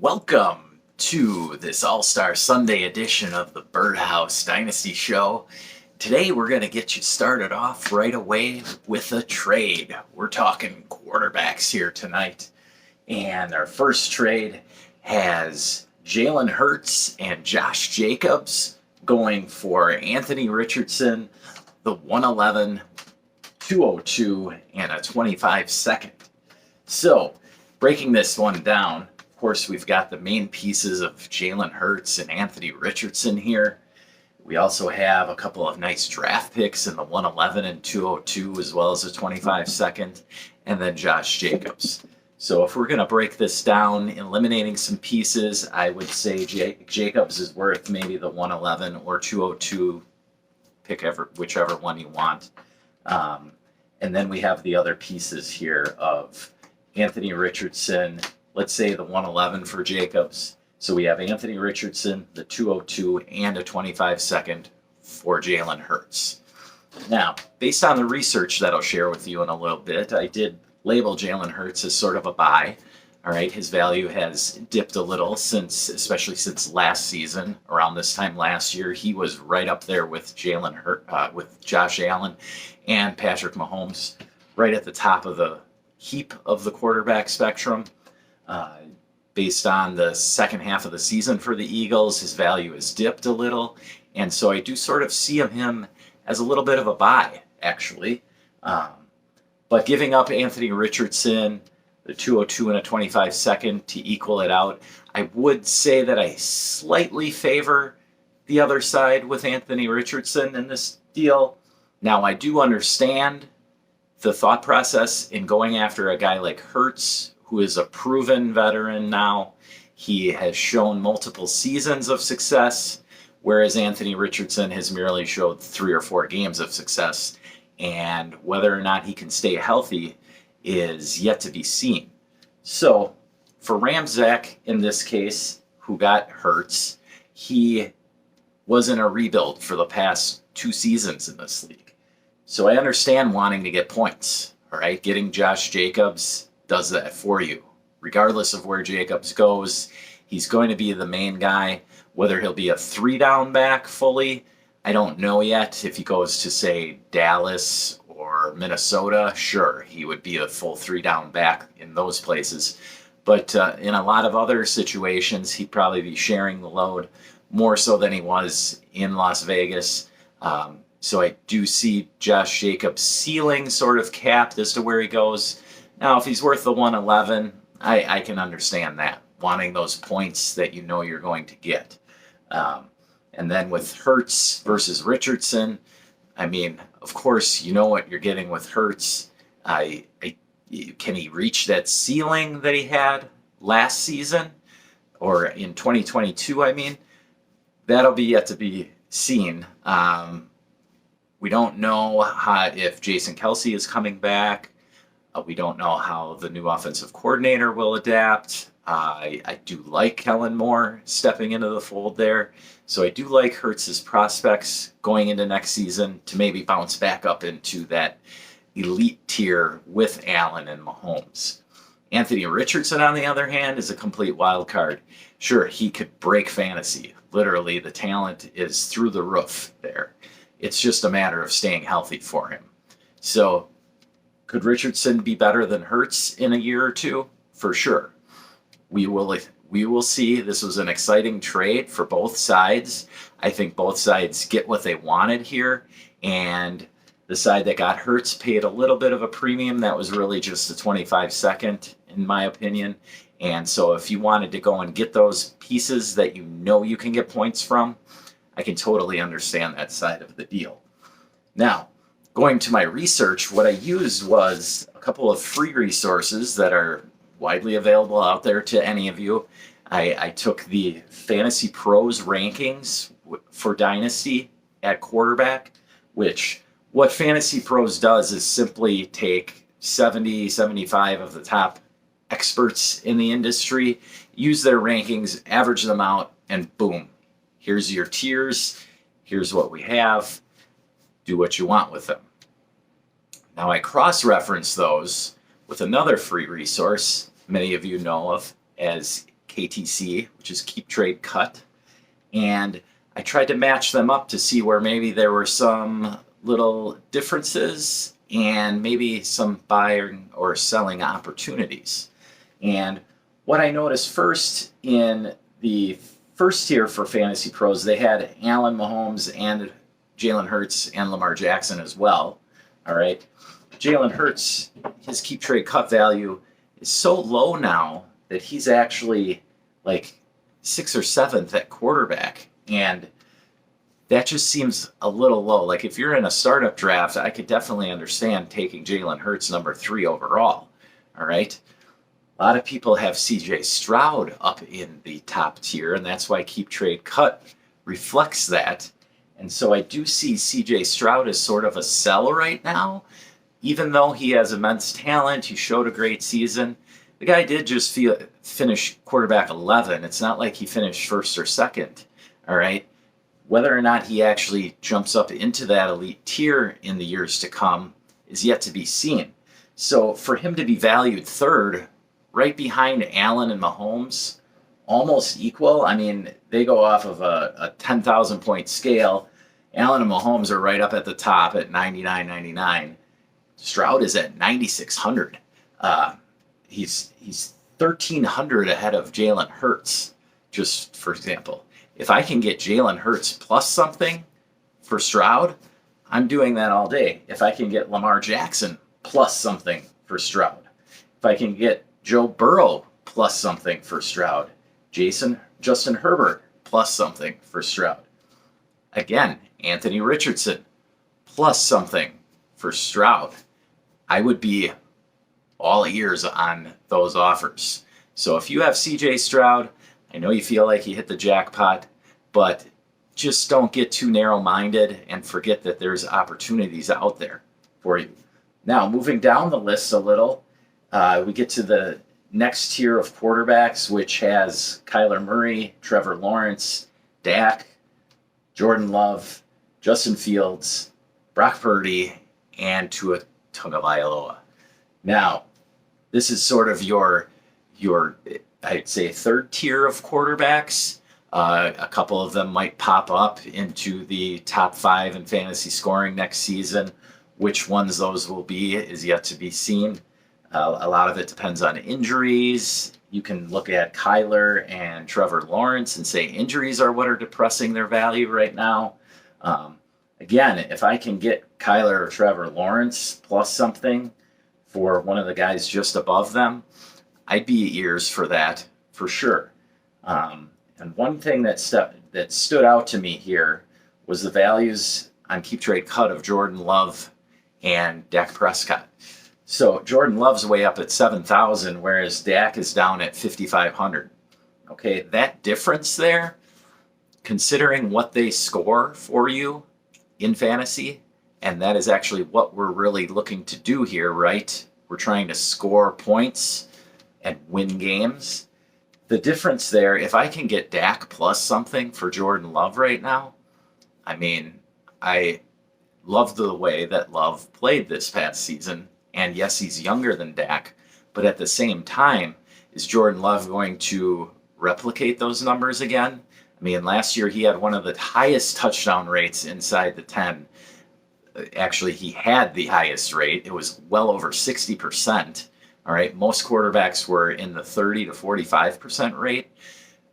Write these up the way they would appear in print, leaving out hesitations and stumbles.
Welcome to this All-Star Sunday edition of the Birdhouse Dynasty show. Today we're going to get you started off right away with a trade. We're talking quarterbacks here tonight. And our first trade has Jalen Hurts and Josh Jacobs going for Anthony Richardson, the 111, 202, and a 25 second. So, breaking this one down, of course, we've got the main pieces of Jalen Hurts and Anthony Richardson here. We also have a couple of nice draft picks in the 111 and 202, as well as a 25 second, and then Josh Jacobs. So if we're going to break this down, eliminating some pieces, I would say Jacobs is worth maybe the 111 or 202, pick whichever one you want. And then we have the other pieces here of Anthony Richardson, let's say the 111 for Jacobs. So we have Anthony Richardson, the 202, and a 25 second for Jalen Hurts. Now, based on the research that I'll share with you in a little bit, I did label Jalen Hurts as sort of a buy. All right, his value has dipped a little especially since last season. Around this time last year, he was right up there with with Josh Allen and Patrick Mahomes, right at the top of the heap of the quarterback spectrum. Based on the second half of the season for the Eagles, his value has dipped a little, and so I do sort of see him as a little bit of a buy, actually. But giving up Anthony Richardson, the 202 and a 25 second to equal it out, I would say that I slightly favor the other side with Anthony Richardson in this deal. Now, I do understand the thought process in going after a guy like Hurts, who is a proven veteran now. He has shown multiple seasons of success, whereas Anthony Richardson has merely showed 3 or 4 games of success. And whether or not he can stay healthy is yet to be seen. So for Ramzak, in this case, who got Hurts, he was in a rebuild for the past 2 seasons in this league. So I understand wanting to get points, all right? Getting Josh Jacobs does that for you. Regardless of where Jacobs goes, he's going to be the main guy. Whether he'll be a 3-down back fully, I don't know yet. If he goes to, say, Dallas or Minnesota, sure, he would be a full 3-down back in those places. But in a lot of other situations, he'd probably be sharing the load more so than he was in Las Vegas. So I do see Josh Jacobs' ceiling sort of capped as to where he goes. Now, if he's worth the 111, I can understand that, wanting those points that you know you're going to get. And then with Hurts versus Richardson, I mean, of course, you know what you're getting with Hurts. Can he reach that ceiling that he had last season, or in 2022, I mean? That'll be yet to be seen. We don't know if Jason Kelce is coming back. We don't know how the new offensive coordinator will adapt. I do like Kellen Moore stepping into the fold there. So I do like Hurts' prospects going into next season to maybe bounce back up into that elite tier with Allen and Mahomes. Anthony Richardson, on the other hand, is a complete wild card. Sure, he could break fantasy. Literally, the talent is through the roof there. It's just a matter of staying healthy for him. So could Richardson be better than Hurts in a year or two? For sure. We will see. This was an exciting trade for both sides. I think both sides get what they wanted here, and the side that got Hurts paid a little bit of a premium. That was really just a 25 second, in my opinion. And so if you wanted to go and get those pieces that you know you can get points from, I can totally understand that side of the deal. Now, going to my research, what I used was a couple of free resources that are widely available out there to any of you. I took the Fantasy Pros rankings for Dynasty at quarterback, which what Fantasy Pros does is simply take 70, 75 of the top experts in the industry, use their rankings, average them out, and boom, here's your tiers, here's what we have, do what you want with them. Now I cross-reference those with another free resource many of you know of as KTC, which is keep trade cut. And I tried to match them up to see where maybe there were some little differences and maybe some buying or selling opportunities. And what I noticed first in the first tier for Fantasy Pros, they had Allen, Mahomes, and Jalen Hurts and Lamar Jackson as well. All right. Jalen Hurts, his keep trade cut value is so low now that he's actually like 6th or 7th at quarterback. And that just seems a little low. Like if you're in a startup draft, I could definitely understand taking Jalen Hurts number 3 overall. All right. A lot of people have CJ Stroud up in the top tier, and that's why keep trade cut reflects that. And so I do see CJ Stroud as sort of a sell right now, even though he has immense talent. He showed a great season. The guy did just finish quarterback 11. It's not like he finished 1st or 2nd. All right. Whether or not he actually jumps up into that elite tier in the years to come is yet to be seen. So for him to be valued 3rd, right behind Allen and Mahomes, almost equal. I mean, they go off of a 10,000 point scale. Allen and Mahomes are right up at the top at 99.99. Stroud is at 9,600. He's 1,300 ahead of Jalen Hurts, just for example. If I can get Jalen Hurts plus something for Stroud, I'm doing that all day. If I can get Lamar Jackson plus something for Stroud, if I can get Joe Burrow plus something for Stroud, Justin Herbert plus something for Stroud. Again, Anthony Richardson plus something for Stroud. I would be all ears on those offers. So if you have CJ Stroud, I know you feel like you hit the jackpot, but just don't get too narrow-minded and forget that there's opportunities out there for you. Now, moving down the list a little, we get to the next tier of quarterbacks, which has Kyler Murray, Trevor Lawrence, Dak, Jordan Love, Justin Fields, Brock Purdy, and Tua Tagovailoa. Now, this is sort of your I'd say 3rd tier of quarterbacks. A couple of them might pop up into the top 5 in fantasy scoring next season. Which ones those will be is yet to be seen. A lot of it depends on injuries. You can look at Kyler and Trevor Lawrence and say injuries are what are depressing their value right now. Again, if I can get Kyler or Trevor Lawrence plus something for one of the guys just above them, I'd be ears for that for sure. And one thing that stood out to me here was the values on keep trade cut of Jordan Love and Dak Prescott. So Jordan Love's way up at 7,000, whereas Dak is down at 5,500. Okay, that difference there, considering what they score for you in fantasy, and that is actually what we're really looking to do here, right? We're trying to score points and win games. The difference there, if I can get Dak plus something for Jordan Love right now, I mean, I love the way that Love played this past season. And yes, he's younger than Dak, but at the same time, is Jordan Love going to replicate those numbers again? I mean, last year he had one of the highest touchdown rates inside the 10. Actually, he had the highest rate. It was well over 60%. All right, most quarterbacks were in the 30 to 45% rate.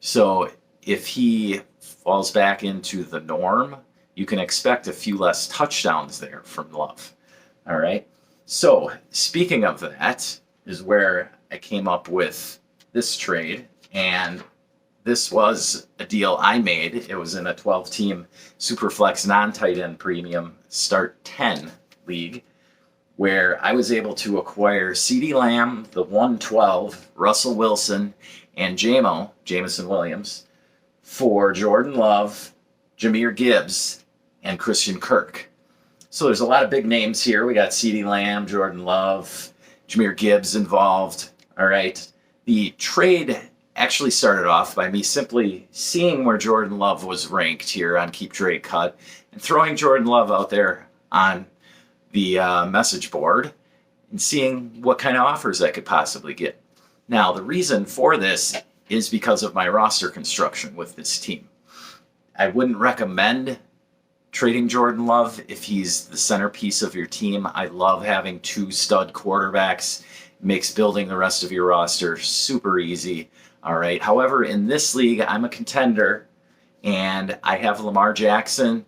So if he falls back into the norm, you can expect a few less touchdowns there from Love. All right. So speaking of that is where I came up with this trade, and this was a deal I made. It was in a 12-team Superflex non-tight end premium start 10 league, where I was able to acquire CeeDee Lamb, the 112, Russell Wilson, and Jameson Williams, for Jordan Love, Jahmyr Gibbs, and Christian Kirk. So there's a lot of big names here. We got CeeDee Lamb, Jordan Love, Jahmyr Gibbs involved. All right. The trade actually started off by me simply seeing where Jordan Love was ranked here on Keep Trade Cut and throwing Jordan Love out there on the message board and seeing what kind of offers I could possibly get. Now, the reason for this is because of my roster construction with this team. I wouldn't recommend trading Jordan Love if he's the centerpiece of your team. I love having 2 stud quarterbacks. It makes building the rest of your roster super easy. All right. However, in this league, I'm a contender, and I have Lamar Jackson,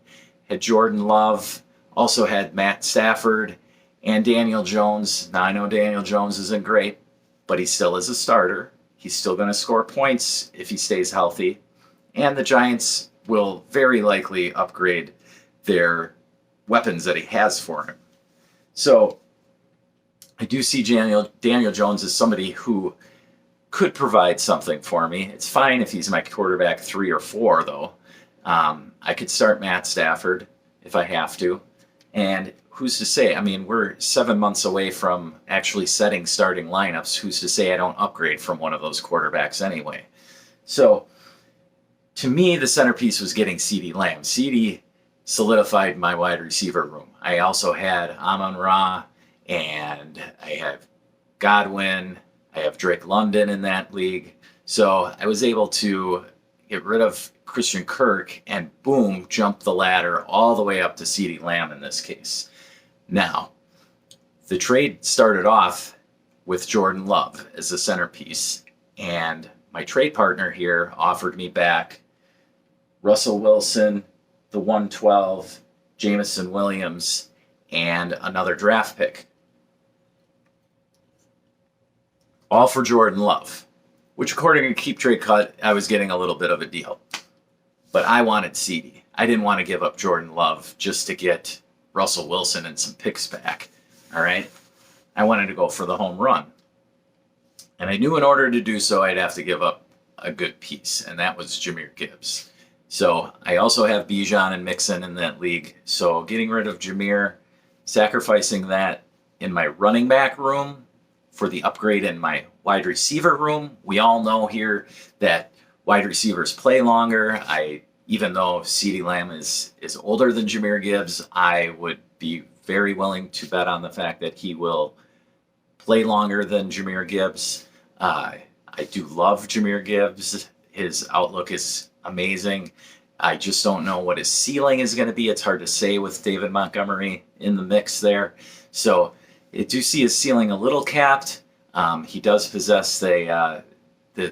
had Jordan Love, also had Matt Stafford, and Daniel Jones. Now, I know Daniel Jones isn't great, but he still is a starter. He's still going to score points if he stays healthy. And the Giants will very likely upgrade their weapons that he has for him. So I do see Daniel Jones as somebody who could provide something for me. It's fine if he's my quarterback 3 or 4, though. I could start Matt Stafford if I have to. And who's to say? I mean, we're 7 months away from actually setting starting lineups. Who's to say I don't upgrade from one of those quarterbacks anyway? So, to me, the centerpiece was getting CeeDee Lamb. CeeDee solidified my wide receiver room. I also had Amon-Ra, and I have Godwin. I have Drake London in that league. So I was able to get rid of Christian Kirk and boom, jump the ladder all the way up to CeeDee Lamb in this case. Now, the trade started off with Jordan Love as the centerpiece, and my trade partner here offered me back Russell Wilson, the 112, Jameson Williams, and another draft pick. All for Jordan Love, which according to Keep Trade Cut, I was getting a little bit of a deal. But I wanted CeeDee. I didn't want to give up Jordan Love just to get Russell Wilson and some picks back. All right? I wanted to go for the home run. And I knew in order to do so, I'd have to give up a good piece, and that was Jahmyr Gibbs. So I also have Bijan and Mixon in that league. So getting rid of Jahmyr, sacrificing that in my running back room for the upgrade in my wide receiver room. We all know here that wide receivers play longer. Even though CeeDee Lamb is older than Jahmyr Gibbs, I would be very willing to bet on the fact that he will play longer than Jahmyr Gibbs. I do love Jahmyr Gibbs. His outlook is amazing. I just don't know what his ceiling is going to be. It's hard to say with David Montgomery in the mix there. So I do see his ceiling a little capped. He does possess the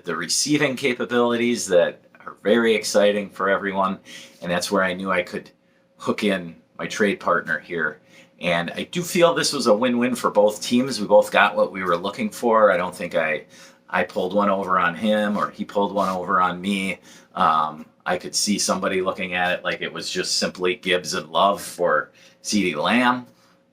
receiving capabilities that are very exciting for everyone, and that's where I knew I could hook in my trade partner here. And I do feel this was a win-win for both teams. We both got what we were looking for. I don't think I pulled one over on him or he pulled one over on me. I could see somebody looking at it like it was just simply Gibbs and Love for CeeDee Lamb,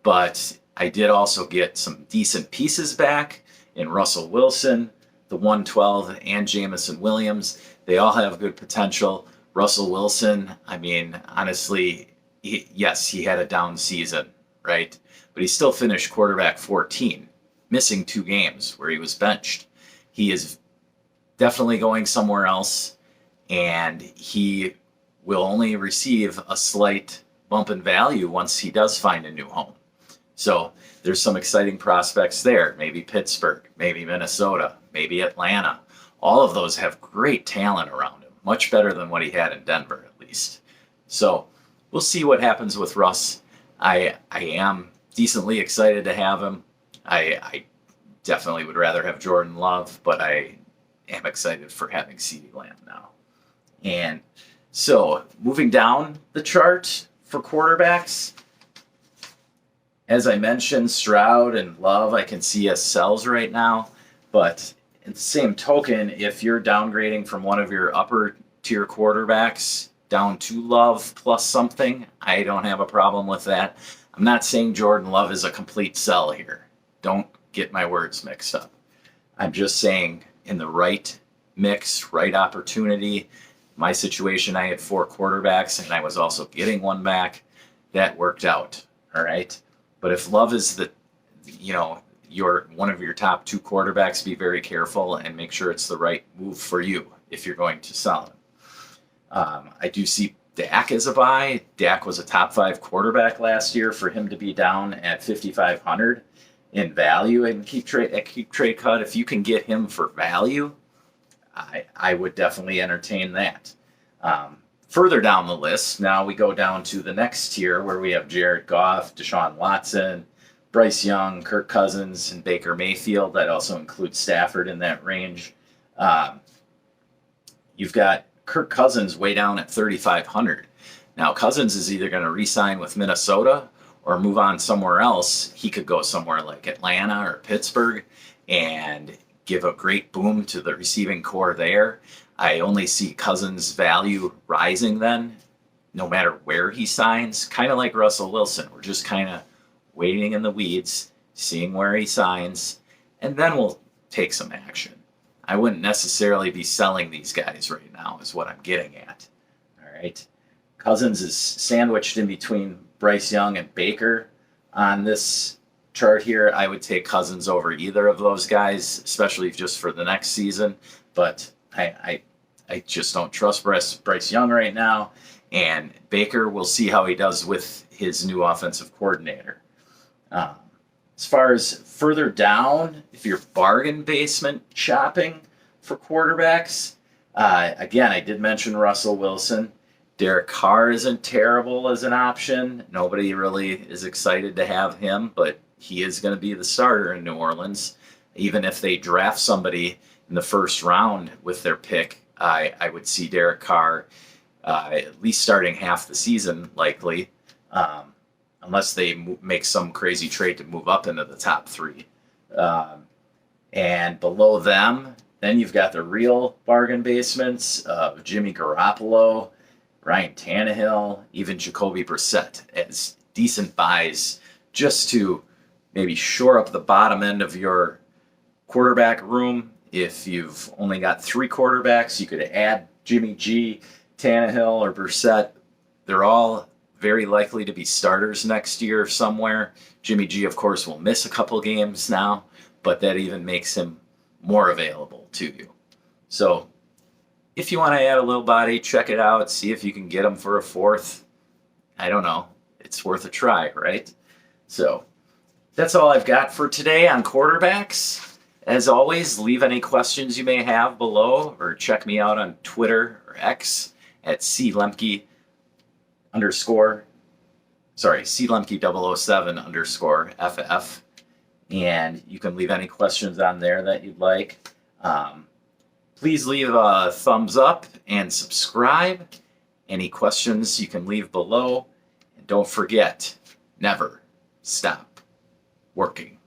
but I did also get some decent pieces back in Russell Wilson, the 112, and Jameson Williams. They all have good potential. Russell Wilson, I mean, honestly, yes, he had a down season, right? But he still finished quarterback 14, missing 2 games where he was benched. He is definitely going somewhere else, and he will only receive a slight bump in value once he does find a new home. So there's some exciting prospects there. Maybe Pittsburgh, maybe Minnesota, maybe Atlanta. All of those have great talent around him, much better than what he had in Denver, at least. So we'll see what happens with Russ. I am decently excited to have him. I definitely would rather have Jordan Love, but I am excited for having CeeDee Lamb now. And so moving down the chart for quarterbacks, as I mentioned, Stroud and Love I can see as sells right now, but in the same token, if you're downgrading from one of your upper tier quarterbacks down to Love plus something, I don't have a problem with that. I'm not saying Jordan Love is a complete sell here. Don't get my words mixed up. I'm just saying in the right mix, right opportunity, my situation, I had 4 quarterbacks and I was also getting one back. That worked out, all right? But if Love is your one of your top 2 quarterbacks, be very careful and make sure it's the right move for you if you're going to sell him. I do see Dak as a buy. Dak was a top 5 quarterback last year. For him to be down at 5,500 in value and keep trade cut, if you can get him for value, I would definitely entertain that. Further down the list, now we go down to the next tier where we have Jared Goff, Deshaun Watson, Bryce Young, Kirk Cousins, and Baker Mayfield. That also includes Stafford in that range. You've got Kirk Cousins way down at 3,500. Now, Cousins is either going to re-sign with Minnesota or move on somewhere else. He could go somewhere like Atlanta or Pittsburgh and give a great boom to the receiving core there. I only see Cousins' value rising then, no matter where he signs. Kind of like Russell Wilson. We're just kind of waiting in the weeds, seeing where he signs, and then we'll take some action. I wouldn't necessarily be selling these guys right now, is what I'm getting at. All right. Cousins is sandwiched in between Bryce Young and Baker on this chart here. I would take Cousins over either of those guys, especially just for the next season. But I just don't trust Bryce Young right now. And Baker, we'll see how he does with his new offensive coordinator. As far as further down, if you're bargain basement shopping for quarterbacks, again, I did mention Russell Wilson. Derek Carr isn't terrible as an option. Nobody really is excited to have him, but he is going to be the starter in New Orleans. Even if they draft somebody in the first round with their pick, I would see Derek Carr at least starting half the season, likely, unless they make some crazy trade to move up into the top three. And below them, then you've got the real bargain basements of Jimmy Garoppolo, Ryan Tannehill, even Jacoby Brissett as decent buys just to maybe shore up the bottom end of your quarterback room. If you've only got 3 quarterbacks, you could add Jimmy G, Tannehill, or Brissett. They're all very likely to be starters next year somewhere. Jimmy G, of course, will miss a couple games now, but that even makes him more available to you. So if you want to add a little body, check it out. See if you can get him for a 4th. I don't know. It's worth a try, right? So that's all I've got for today on quarterbacks. As always, leave any questions you may have below or check me out on Twitter or X at CeeDee CeeDee007_FF. And you can leave any questions on there that you'd like. Please leave a thumbs up and subscribe. Any questions you can leave below. And don't forget, never stop working.